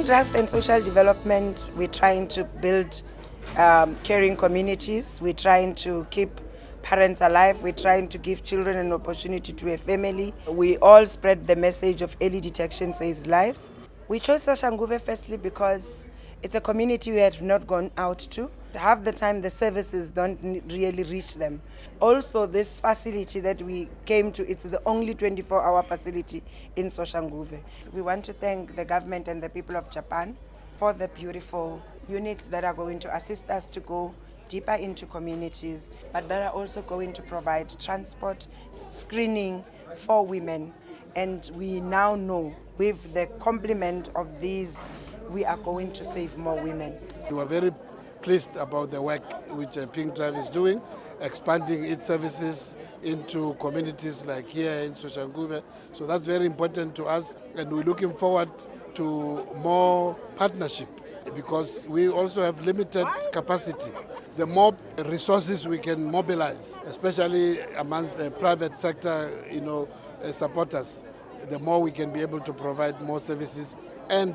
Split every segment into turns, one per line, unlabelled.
PinkDrive and social development, we're trying to build caring communities. We're trying to keep parents alive. We're trying to give children an opportunity to a family. We all spread the message of early detection saves lives. We chose Soshanguve firstly because it's a community we have not gone out to. Half the time the services don't really reach them. Also, this facility that we came to, it's the only 24-hour facility in Soshanguve. We want to thank the government and the people of Japan for the beautiful units that are going to assist us to go deeper into communities, but that are also going to provide transport, screening for women. And we now know with the complement of these, we are going to save more women.
We are very pleased about the work which PinkDrive is doing, expanding its services into communities like here in Soshanguve. So that's very important to us, and we're looking forward to more partnership because we also have limited capacity. The more resources we can mobilize, especially amongst the private sector, supporters, the more we can be able to provide more services and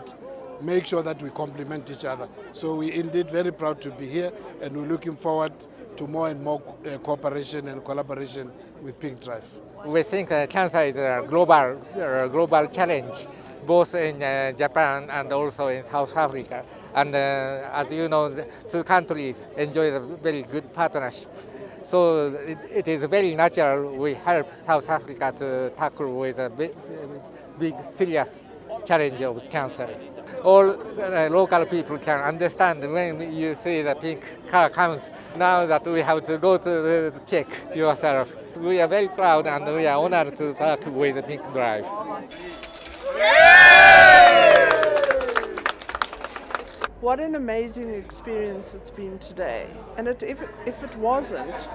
make sure that we complement each other. So we're indeed very proud to be here, and we're looking forward to more and more cooperation and collaboration with PinkDrive.
We think cancer is a global challenge, both in Japan and also in South Africa. And as you know, the two countries enjoy a very good partnership. So it is very natural we help South Africa to tackle with a big serious challenge of cancer. All local people can understand when you see the pink car comes, now that we have to go to check yourself. We are very proud and we are honored to work with PinkDrive.
What an amazing experience it's been today. And if it wasn't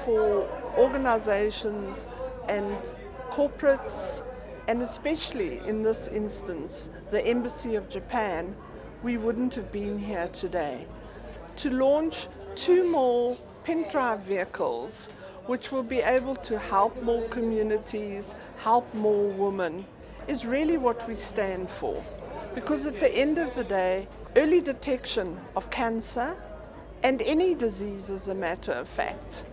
for organizations and corporates, and especially in this instance, the Embassy of Japan, we wouldn't have been here today. To launch 2 more PinkDrive vehicles, which will be able to help more communities, help more women, is really what we stand for. Because at the end of the day, early detection of cancer and any disease, as a matter of fact,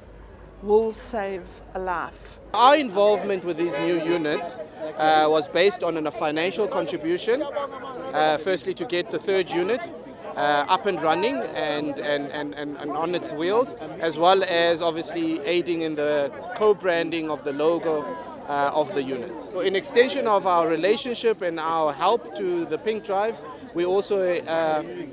will save a life.
Our involvement with these new units was based on a financial contribution, firstly to get the 3rd unit up and running and on its wheels, as well as obviously aiding in the co-branding of the logo of the units. So in extension of our relationship and our help to the PinkDrive, we also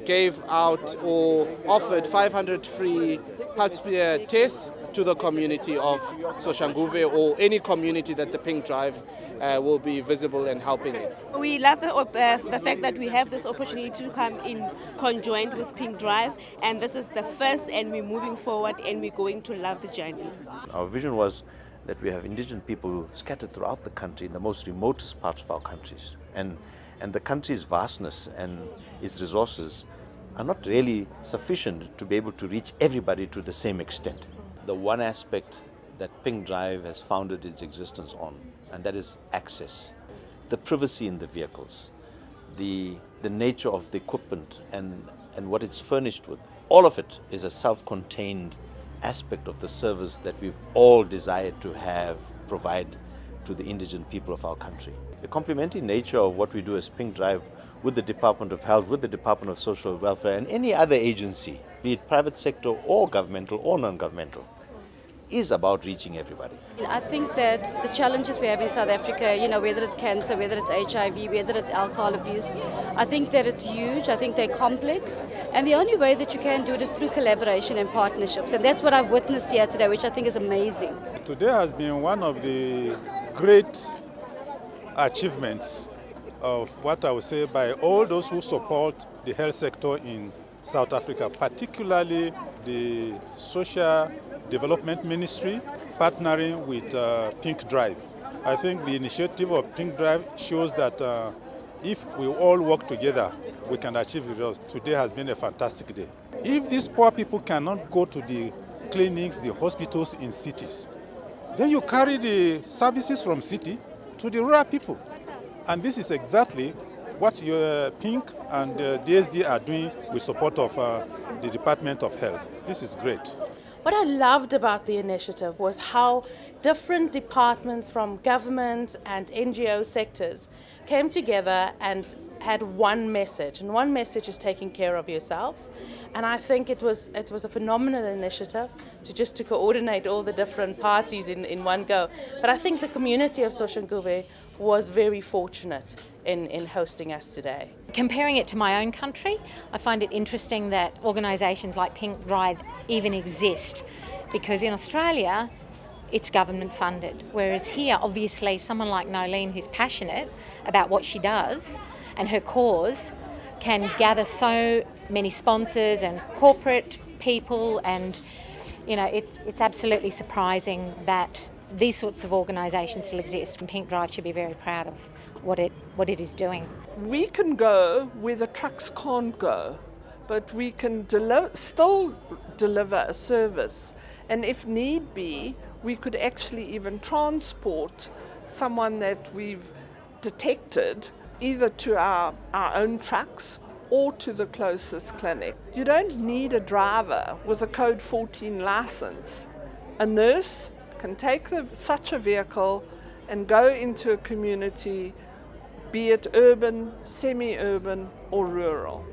gave out or offered 500 free pap smear tests to the community of Soshanguve or any community that the PinkDrive will be visible and helping in.
We love the fact that we have this opportunity to come in conjoined with PinkDrive, and this is the first, and we're moving forward and we're going to love the journey.
Our vision was that we have indigenous people scattered throughout the country in the most remotest parts of our countries. And the country's vastness and its resources are not really sufficient to be able to reach everybody to the same extent. The one aspect that PinkDrive has founded its existence on, and that is access. The privacy in the vehicles, the nature of the equipment and what it's furnished with. All of it is a self-contained aspect of the service that we've all desired to provide to the indigenous people of our country. The complementary nature of what we do as PinkDrive with the Department of Health, with the Department of Social Welfare and any other agency, be it private sector or governmental or non-governmental, is about reaching everybody.
I think that the challenges we have in South Africa, whether it's cancer, whether it's HIV, whether it's alcohol abuse, I think that it's huge, I think they're complex, and the only way that you can do it is through collaboration and partnerships, and that's what I've witnessed here today, which I think is amazing.
Today has been one of the great achievements of what I would say by all those who support the health sector in South Africa, particularly the Social Development Ministry partnering with PinkDrive. I think the initiative of PinkDrive shows that if we all work together, we can achieve results. Today has been a fantastic day. If these poor people cannot go to the clinics, the hospitals in cities, then you carry the services from city to the rural people. And this is exactly what Pink and DSD are doing with support of the Department of Health. This is great.
What I loved about the initiative was how different departments from government and NGO sectors came together and had one message, and one message is taking care of yourself. And I think it was a phenomenal initiative to coordinate all the different parties in one go. But I think the community of Soshanguve was very fortunate in hosting us today.
Comparing it to my own country, I find it interesting that organisations like PinkDrive even exist, because in Australia it's government funded, whereas here obviously someone like Nolene, who's passionate about what she does and her cause, can gather so many sponsors and corporate people, and it's absolutely surprising that these sorts of organisations still exist, and PinkDrive should be very proud of what it is doing.
We can go where the trucks can't go, but we can still deliver a service, and if need be, we could actually even transport someone that we've detected either to our own trucks or to the closest clinic. You don't need a driver with a code 14 license. A nurse can take such a vehicle and go into a community, be it urban, semi-urban or rural.